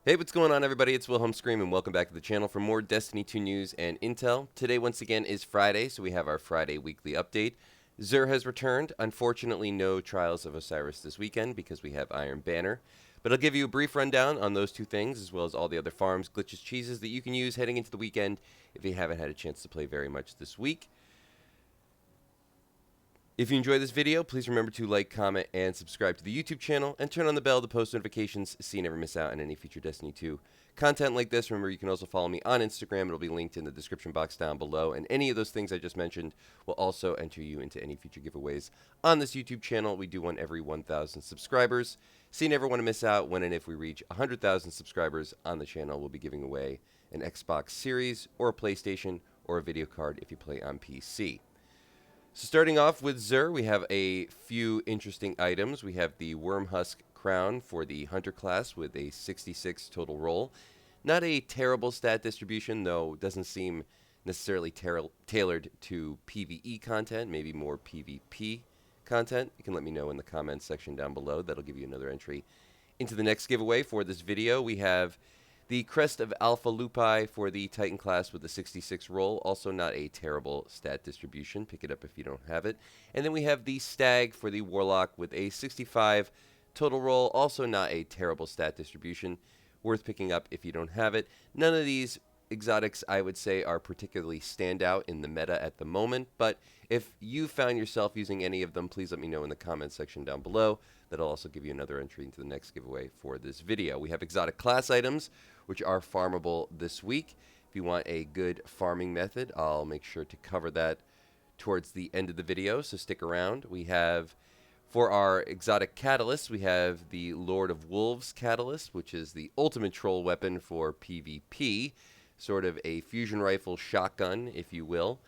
Hey, what's going on, everybody? It's Wilhelm Scream, and welcome back to the channel for more Destiny 2 news and intel. Today, once again, is Friday, so we have our Friday weekly update. XUR has returned. Unfortunately, no Trials of Osiris this weekend because we have Iron Banner. But I'll give you a brief rundown on those two things, as well as all the other farms, glitches, cheeses that you can use heading into the weekend if you haven't had a chance to play very much this week. If you enjoyed this video, please remember to like, comment, and subscribe to the YouTube channel, and turn on the bell to post notifications so you never miss out on any future Destiny 2 content like this. Remember, you can also follow me on Instagram. It'll be linked in the description box down below, and any of those things I just mentioned will also enter you into any future giveaways on this YouTube channel. We do one every 1,000 subscribers, so you never want to miss out. When and if we reach 100,000 subscribers on the channel, we'll be giving away an Xbox Series or a PlayStation or a video card if you play on PC. So starting off with XUR, we have a few interesting items. We have the Wormhusk Crown for the Hunter class with a 66 total roll. Not a terrible stat distribution, though it doesn't seem necessarily tailored to PvE content, maybe more PvP content. You can let me know in the comments section down below. That'll give you another entry into the next giveaway for this video. We have the Crest of Alpha Lupi for the Titan class with the 66 roll, also not a terrible stat distribution. Pick it up if you don't have it. And then we have the Stag for the Warlock with a 65 total roll, also not a terrible stat distribution. Worth picking up if you don't have it. None of these exotics, I would say, are particularly standout in the meta at the moment, but if you found yourself using any of them, please let me know in the comments section down below. That'll also give you another entry into the next giveaway for this video. We have exotic class items, which are farmable this week. If you want a good farming method, I'll make sure to cover that towards the end of the video, so stick around. We have, for our exotic catalyst, we have the Lord of Wolves catalyst, which is the ultimate troll weapon for PvP. Sort of a fusion rifle shotgun, if you will.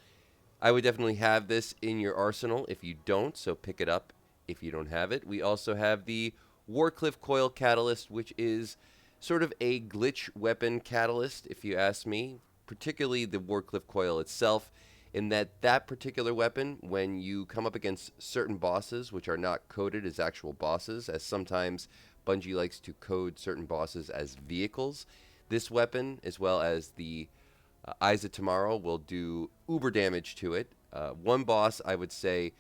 I would definitely have this in your arsenal if you don't, so pick it up if you don't have it. We also have the Warcliff Coil Catalyst, which is sort of a glitch weapon catalyst, if you ask me, particularly the Warcliff Coil itself, in that particular weapon, when you come up against certain bosses, which are not coded as actual bosses, as sometimes Bungie likes to code certain bosses as vehicles, this weapon, as well as the Eyes of Tomorrow, will do uber damage to it. One boss, I would say,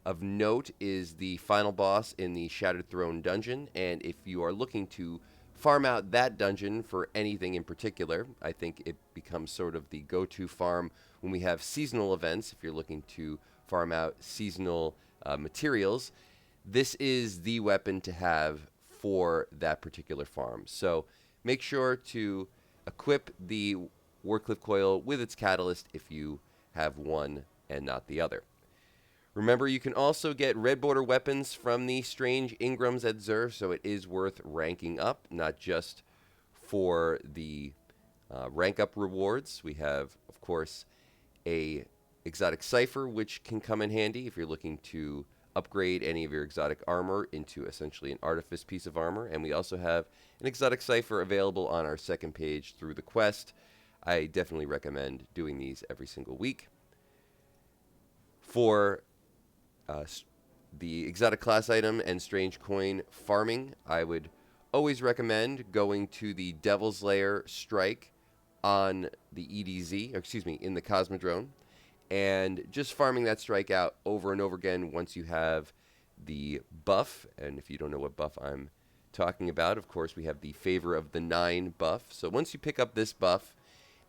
of note is the final boss in the Shattered Throne dungeon, and if you are looking to farm out that dungeon for anything in particular, I think it becomes sort of the go-to farm when we have seasonal events. If you're looking to farm out seasonal materials, this is the weapon to have for that particular farm. So make sure to equip the Warcliff Coil with its catalyst if you have one and not the other. Remember, you can also get red border weapons from the strange Engrams at XUR, so it is worth ranking up, not just for the rank up rewards. We have, of course, a exotic cipher, which can come in handy if you're looking to upgrade any of your exotic armor into essentially an artifice piece of armor. And we also have an exotic cipher available on our second page through the quest. I definitely recommend doing these every single week. For the exotic class item and strange coin farming, I would always recommend going to the Devil's Lair strike on the EDZ, or excuse me, in the Cosmodrome, and just farming that strike out over and over again once you have the buff. And if you don't know what buff I'm talking about, of course, we have the Favor of the 9 buff. So once you pick up this buff,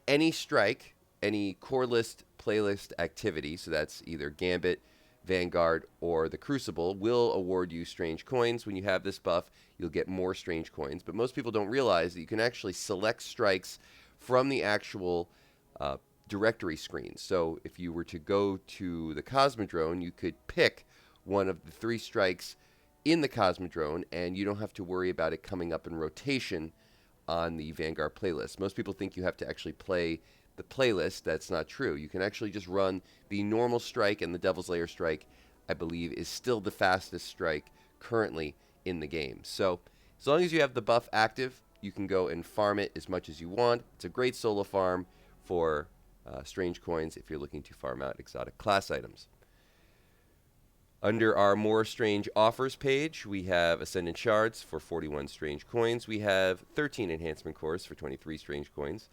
any strike, any core list, playlist activity, so that's either Gambit, Vanguard, or the Crucible, will award you strange coins. When you have this buff, you'll get more strange coins. But most people don't realize that you can actually select strikes from the actual directory screen. So if you were to go to the Cosmodrome, you could pick one of the 3 strikes in the Cosmodrome, and you don't have to worry about it coming up in rotation on the Vanguard playlist. Most people think you have to actually play the playlist. That's not true. You can actually just run the normal strike, and the Devil's Lair strike, I believe, is still the fastest strike currently in the game. So as long as you have the buff active, you can go and farm it as much as you want. It's a great solo farm for strange coins if you're looking to farm out exotic class items. Under our More Strange Offers page, we have Ascendant Shards for 41 Strange Coins. We have 13 Enhancement Cores for 23 Strange Coins.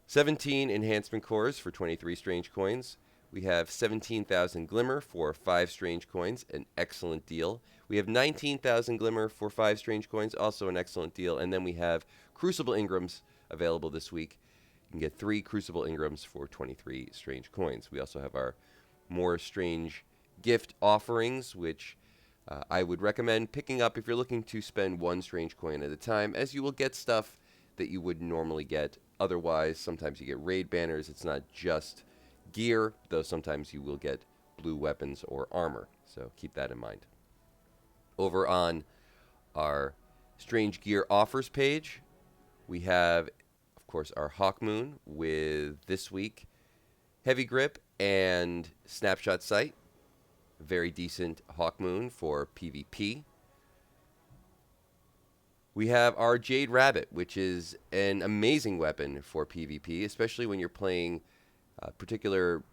17 Enhancement Cores for 23 Strange Coins. We have 17,000 Glimmer for 5 Strange Coins, an excellent deal. We have 19,000 Glimmer for 5 Strange Coins, also an excellent deal. And then we have Crucible Engrams available this week. You can get 3 Crucible Engrams for 23 Strange Coins. We also have our More Strange gift offerings, which I would recommend picking up if you're looking to spend 1 strange coin at a time, as you will get stuff that you would normally get otherwise. Sometimes you get raid banners. It's not just gear, though sometimes you will get blue weapons or armor, so keep that in mind. Over on our Strange Gear Offers page, we have, of course, our Hawkmoon with this week Heavy Grip and Snapshot Sight. Very decent Hawkmoon for PvP. We have our Jade Rabbit, which is an amazing weapon for PvP, especially when you're playing particular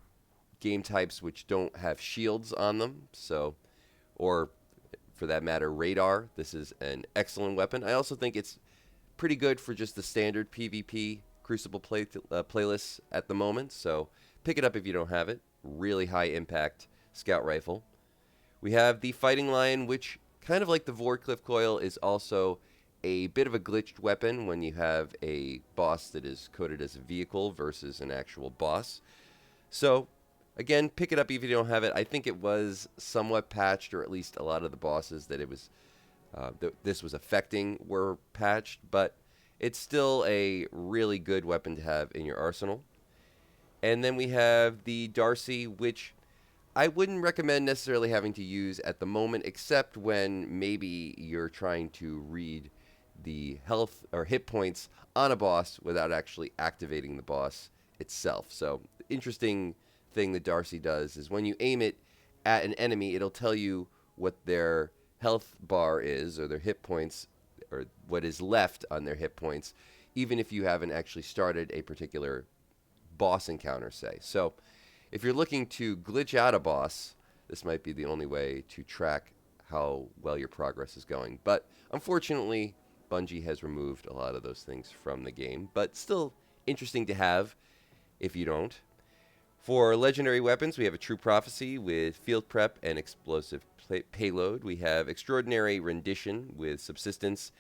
game types which don't have shields on them, so, or for that matter, radar. This is an excellent weapon. I also think it's pretty good for just the standard PvP Crucible playlists at the moment, so pick it up if you don't have it. Really high impact scout rifle. We have the Fighting Lion, which, kind of like the Vorcliffe Coil, is also a bit of a glitched weapon when you have a boss that is coded as a vehicle versus an actual boss. So, again, pick it up if you don't have it. I think it was somewhat patched, or at least a lot of the bosses that it was this was affecting were patched, but it's still a really good weapon to have in your arsenal. And then we have the Darcy, which I wouldn't recommend necessarily having to use at the moment, except when maybe you're trying to read the health or hit points on a boss without actually activating the boss itself. So, the interesting thing that Darcy does is when you aim it at an enemy, it'll tell you what their health bar is, or their hit points, or what is left on their hit points, even if you haven't actually started a particular boss encounter, say. So, if you're looking to glitch out a boss, this might be the only way to track how well your progress is going. But unfortunately, Bungie has removed a lot of those things from the game, but still interesting to have if you don't. For legendary weapons, we have a True Prophecy with Field Prep and Explosive Payload. We have Extraordinary Rendition with Subsistence,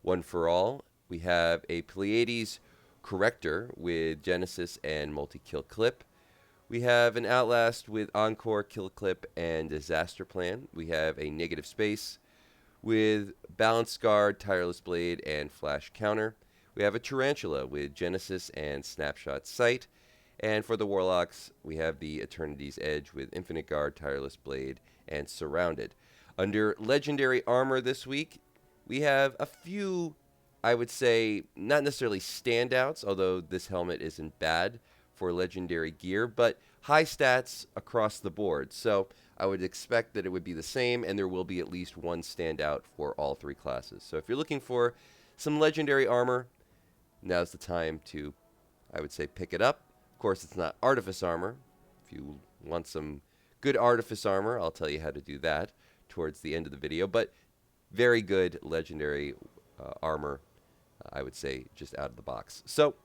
One for All. We have a Pleiades Corrector with Genesis and Multi-Kill Clip. We have an Outlast with Encore, Kill Clip, and Disaster Plan. We have a Negative Space with Balance Guard, Tireless Blade, and Flash Counter. We have a Tarantula with Genesis and Snapshot Sight. And for the Warlocks, we have the Eternity's Edge with Infinite Guard, Tireless Blade, and Surrounded. Under Legendary Armor this week, we have a few, I would say, not necessarily standouts, although this helmet isn't bad for legendary gear, but high stats across the board. So I would expect that it would be the same, and there will be at least one standout for all 3 classes. So if you're looking for some legendary armor, now's the time to, I would say, pick it up. Of course, it's not Artifice armor. If you want some good Artifice armor, I'll tell you how to do that towards the end of the video, but very good legendary armor, I would say, just out of the box. So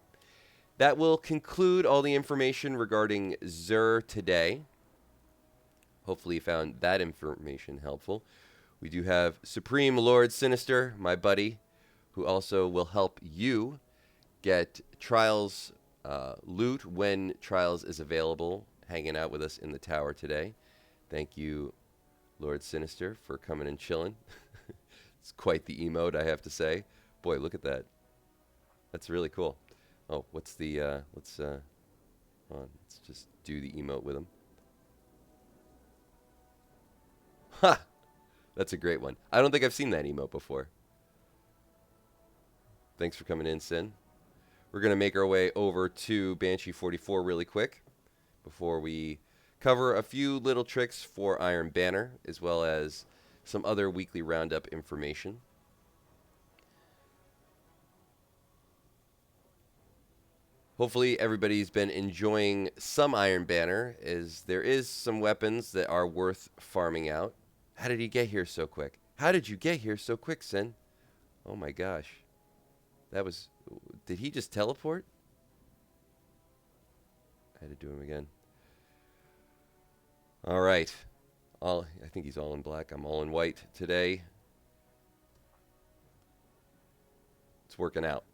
that will conclude all the information regarding XUR today. Hopefully you found that information helpful. We do have Supreme Lord Sinister, my buddy, who also will help you get Trials loot when Trials is available, hanging out with us in the tower today. Thank you, Lord Sinister, for coming and chilling. It's quite the emote, I have to say. Boy, look at that. That's really cool. Oh, what's the, let's just do the emote with him. Ha! That's a great one. I don't think I've seen that emote before. Thanks for coming in, Sin. We're going to make our way over to Banshee 44 really quick before we cover a few little tricks for Iron Banner, as well as some other weekly roundup information. Hopefully everybody's been enjoying some Iron Banner, as there is some weapons that are worth farming out. How did he get here so quick? How did you get here so quick, Sin? Oh my gosh. That was... Did he just teleport? I had to do him again. All right. I think he's all in black. I'm all in white today. It's working out.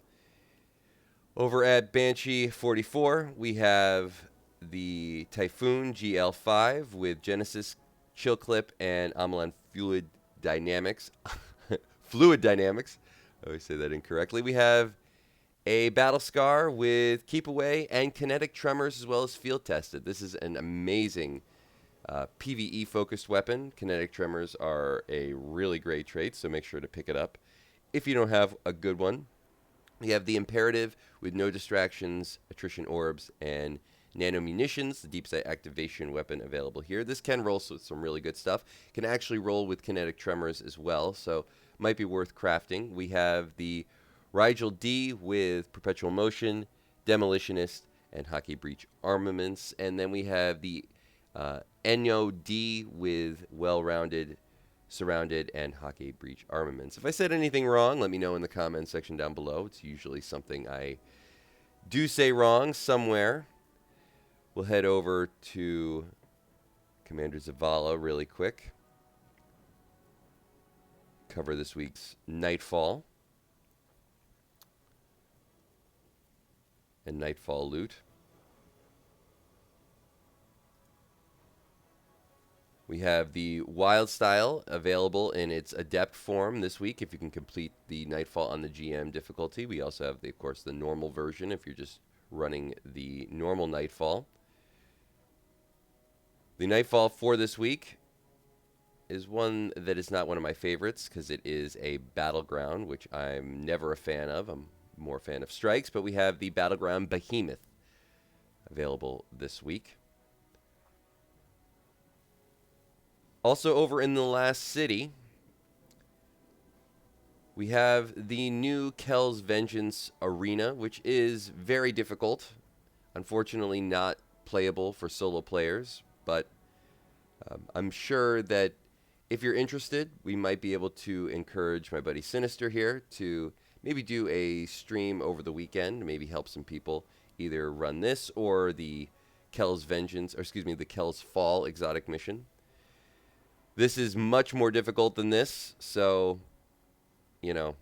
Over at Banshee 44, we have the Typhoon GL5 with Genesis, Chill Clip, and Amalan Fluid Dynamics. Fluid Dynamics. I always say that incorrectly. We have a Battle Scar with Keep Away and Kinetic Tremors, as well as Field Tested. This is an amazing PvE-focused weapon. Kinetic Tremors are a really great trait, so make sure to pick it up if you don't have a good one. We have the Imperative with No Distractions, Attrition Orbs, and Nano Munitions, the Deep Sight Activation weapon available here. This can roll with some really good stuff. Can actually roll with Kinetic Tremors as well, so might be worth crafting. We have the Rigel D with Perpetual Motion, Demolitionist, and Hockey Breach armaments. And then we have the Enyo D with Well-Rounded, Surrounded, and Hockey Breach armaments. If I said anything wrong, let me know in the comments section down below. It's usually something I do say wrong somewhere. We'll head over to Commander Zavala really quick. Cover this week's Nightfall and Nightfall loot. We have the Wild Style available in its Adept form this week if you can complete the Nightfall on the GM difficulty. We also have, of course, the normal version if you're just running the normal Nightfall. The Nightfall for this week is one that is not one of my favorites because it is a Battleground, which I'm never a fan of. I'm more a fan of Strikes, but we have the Battleground Behemoth available this week. Also over in the Last City, we have the new Kel's Vengeance Arena, which is very difficult. Unfortunately not playable for solo players, but I'm sure that if you're interested, we might be able to encourage my buddy Sinister here to maybe do a stream over the weekend, maybe help some people either run this or the Kel's Vengeance, or excuse me, the Kel's Fall exotic mission. This is much more difficult than this, so, you know,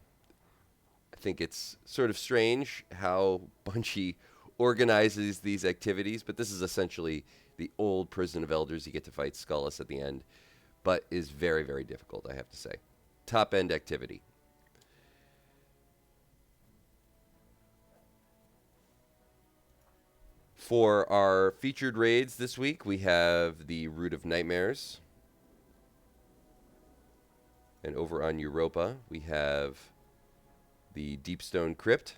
I think it's sort of strange how Bungie organizes these activities, but this is essentially the old Prison of Elders. You get to fight Skullus at the end, but is very, very difficult, I have to say. Top-end activity. For our featured raids this week, we have the Root of Nightmares. And over on Europa, we have the Deepstone Crypt.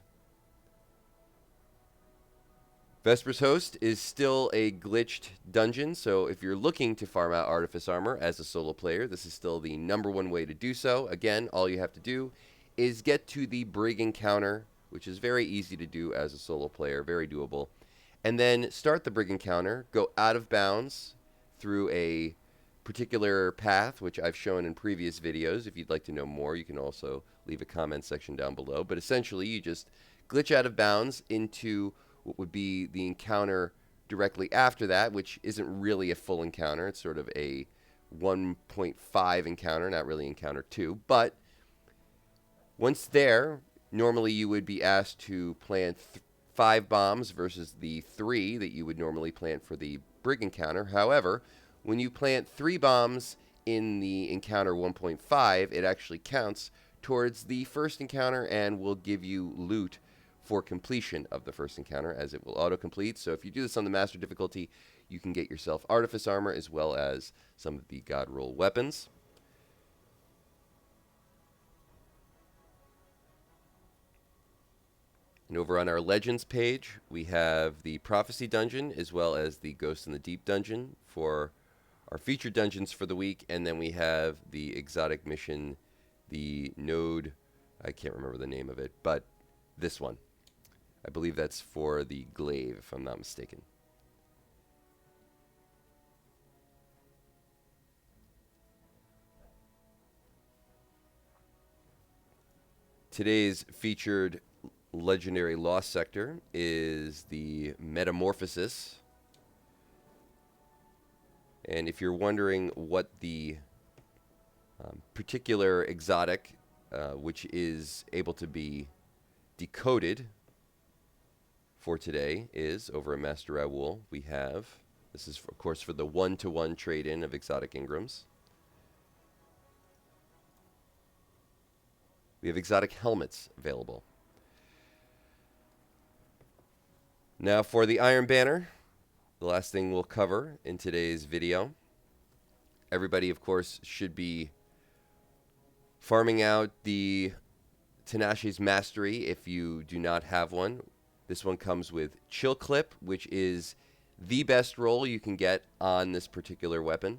Vesper's Host is still a glitched dungeon, so if you're looking to farm out Artifice Armor as a solo player, this is still the #1 way to do so. Again, all you have to do is get to the Brig Encounter, which is very easy to do as a solo player, very doable. And then start the Brig Encounter, go out of bounds through a particular path, which I've shown in previous videos. If you'd like to know more, you can also leave a comment section down below. But essentially, you just glitch out of bounds into what would be the encounter directly after that, which isn't really a full encounter. It's sort of a 1.5 encounter, not really encounter 2. But once there, normally you would be asked to plant 5 bombs versus the 3 that you would normally plant for the Brig encounter. However, when you plant 3 bombs in the encounter 1.5, it actually counts towards the first encounter and will give you loot for completion of the first encounter, as it will auto-complete. So if you do this on the Master difficulty, you can get yourself Artifice Armor as well as some of the God Roll weapons. And over on our Legends page, we have the Prophecy Dungeon as well as the Ghost in the Deep Dungeon for our featured dungeons for the week. And then we have the exotic mission, the Node, I can't remember the name of it, but this one. I believe that's for the glaive, if I'm not mistaken. Today's featured legendary lost sector is the Metamorphosis. And if you're wondering what the particular exotic, which is able to be decoded for today, is over at Master Raoul, we have, this is of course for the 1-to-1 trade-in of exotic Engrams. We have exotic helmets available. Now for the Iron Banner, the last thing we'll cover in today's video. Everybody, of course, should be farming out the Tinasha's Mastery if you do not have one. This one comes with Chill Clip, which is the best roll you can get on this particular weapon.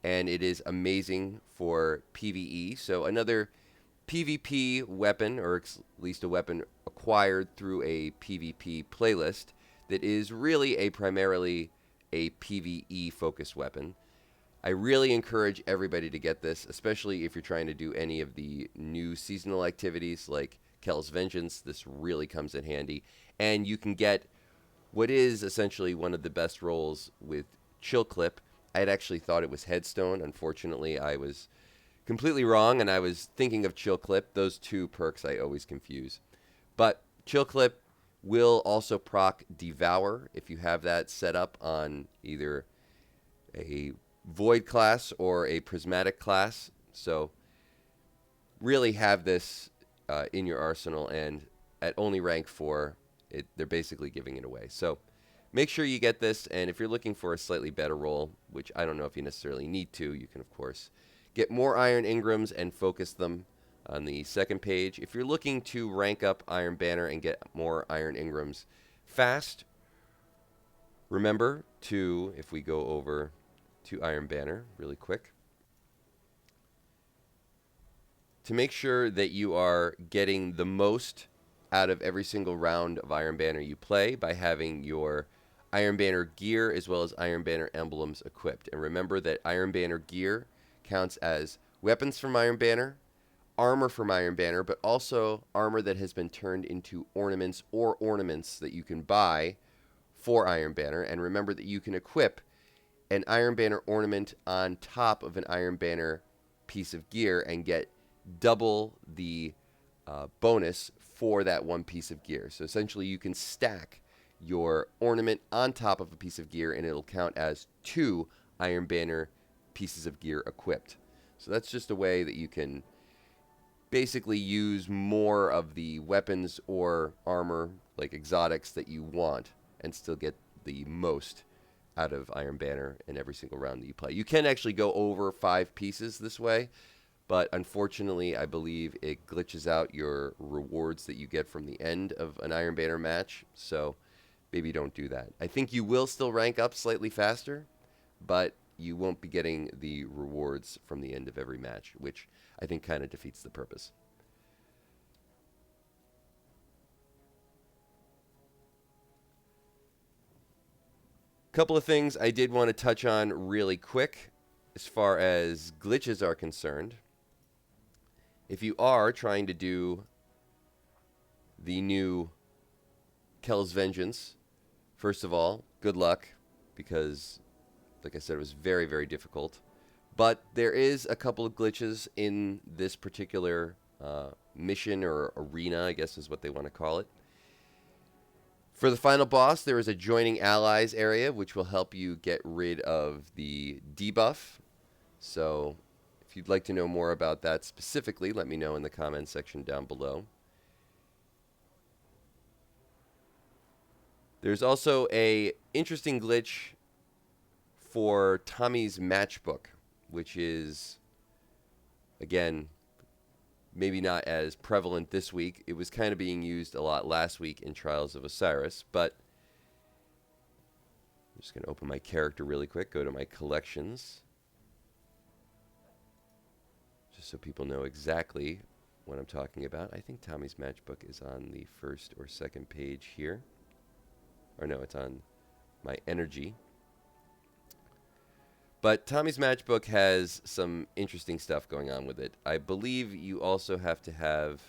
And it is amazing for PvE. So another PvP weapon, or at least a weapon acquired through a PvP playlist that is really primarily a PvE focused weapon. I really encourage everybody to get this, especially if you're trying to do any of the new seasonal activities like Kel's Vengeance. This really comes in handy. And you can get what is essentially one of the best rolls with Chill Clip. I had actually thought it was Headstone. Unfortunately, I was completely wrong, and I was thinking of Chill Clip. Those two perks I always confuse. But Chill Clip will also proc Devour if you have that set up on either a Void class or a Prismatic class. So really have this in your arsenal, and at only rank 4, they're basically giving it away. So make sure you get this, and if you're looking for a slightly better roll, which I don't know if you necessarily need to, you can of course get more Iron Engrams and focus them on the second page. If you're looking to rank up Iron Banner and get more Iron Engrams fast, remember to, if we go over to Iron Banner really quick, to make sure that you are getting the most out of every single round of Iron Banner you play by having your Iron Banner gear as well as Iron Banner emblems equipped. And remember that Iron Banner gear counts as weapons from Iron Banner, armor from Iron Banner, but also armor that has been turned into ornaments or ornaments that you can buy for Iron Banner. And remember that you can equip an Iron Banner ornament on top of an Iron Banner piece of gear and get double the bonus for that one piece of gear. So essentially you can stack your ornament on top of a piece of gear and it'll count as 2 Iron Banner pieces of gear equipped. So that's just a way that you can basically use more of the weapons or armor, like exotics, that you want and still get the most out of Iron Banner in every single round that you play. You can actually go over 5 pieces this way, but unfortunately I believe it glitches out your rewards that you get from the end of an Iron Banner match, so maybe don't do that. I think you will still rank up slightly faster, but you won't be getting the rewards from the end of every match, which I think kind of defeats the purpose. Couple of things I did want to touch on really quick as far as glitches are concerned. If you are trying to do the new Kel's Vengeance, first of all, good luck, because like I said, it was very, very difficult. But there is a couple of glitches in this particular mission or arena, I guess is what they want to call it. For the final boss, there is a Joining Allies area, which will help you get rid of the debuff. So if you'd like to know more about that specifically, let me know in the comments section down below. There's also a interesting glitch for Tommy's Matchbook, which is, again, maybe not as prevalent this week. It was kind of being used a lot last week in Trials of Osiris, but I'm just going to open my character really quick, go to my collections, just so people know exactly what I'm talking about. I think Tommy's Matchbook is on the first or second page here. Or no, it's on my energy. But Tommy's Matchbook has some interesting stuff going on with it. I believe you also have to have,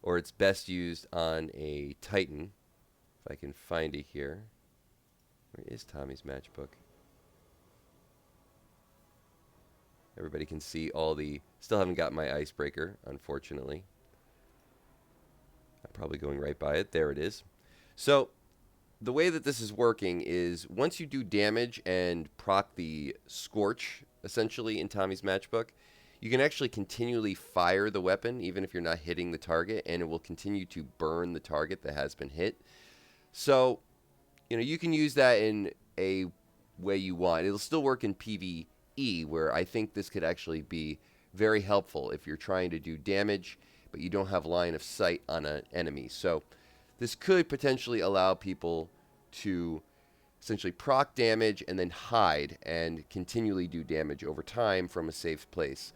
or it's best used on a Titan. If I can find it here. Where is Tommy's Matchbook? Everybody can see all the... Still haven't got my icebreaker, unfortunately. I'm probably going right by it. There it is. So, the way that this is working is once you do damage and proc the Scorch, essentially, in Tommy's Matchbook, you can actually continually fire the weapon, even if you're not hitting the target, and it will continue to burn the target that has been hit. So, you know, you can use that in a way you want. It'll still work in PvE, where I think this could actually be very helpful if you're trying to do damage, but you don't have line of sight on an enemy. So this could potentially allow people to essentially proc damage and then hide and continually do damage over time from a safe place.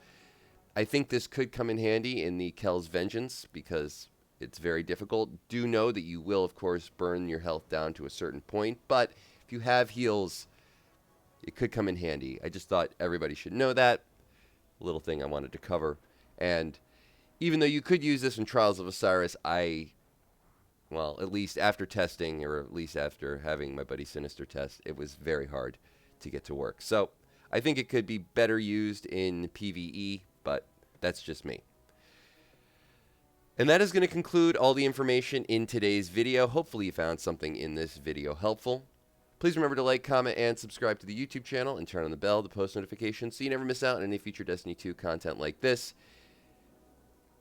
I think this could come in handy in the Kel's Vengeance because it's very difficult. Do know that you will, of course, burn your health down to a certain point, but if you have heals, it could come in handy. I just thought everybody should know that. A little thing I wanted to cover. And even though you could use this in Trials of Osiris, well, at least after testing, or at least after having my buddy Sinister test, it was very hard to get to work. So I think it could be better used in PvE, but that's just me. And that is going to conclude all the information in today's video. Hopefully you found something in this video helpful. Please remember to like, comment, and subscribe to the YouTube channel and turn on the bell to post notifications so you never miss out on any future Destiny 2 content like this.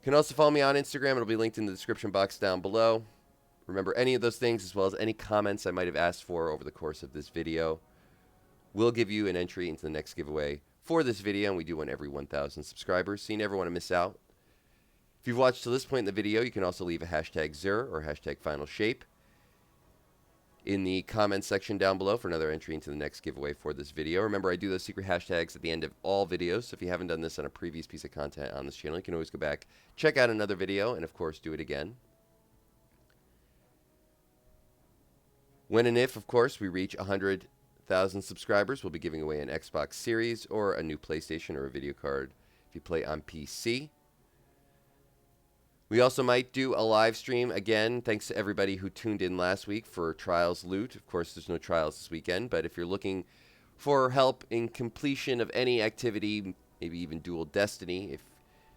You can also follow me on Instagram. It'll be linked in the description box down below. Remember, any of those things, as well as any comments I might have asked for over the course of this video, will give you an entry into the next giveaway for this video, and we do one every 1,000 subscribers, so you never want to miss out. If you've watched to this point in the video, you can also leave a hashtag XUR or hashtag final shape in the comments section down below for another entry into the next giveaway for this video. Remember, I do those secret hashtags at the end of all videos, so if you haven't done this on a previous piece of content on this channel, you can always go back, check out another video, and of course, do it again. When and if, of course, we reach 100,000 subscribers, we'll be giving away an Xbox Series or a new PlayStation or a video card if you play on PC. We also might do a live stream again, thanks to everybody who tuned in last week for Trials Loot. Of course, there's no Trials this weekend, but if you're looking for help in completion of any activity, maybe even dual Destiny, if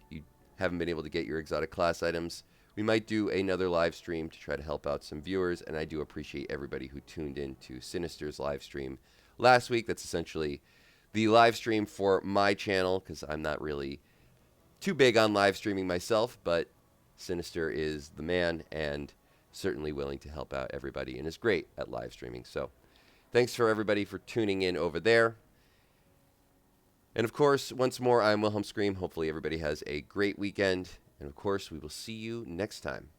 you haven't been able to get your exotic class items, we might do another live stream to try to help out some viewers, and I do appreciate everybody who tuned in to Sinister's live stream last week. That's essentially the live stream for my channel, because I'm not really too big on live streaming myself, but Sinister is the man and certainly willing to help out everybody and is great at live streaming. So thanks for everybody for tuning in over there. And of course, once more, I'm Wilhelm Scream. Hopefully everybody has a great weekend. And of course, we will see you next time.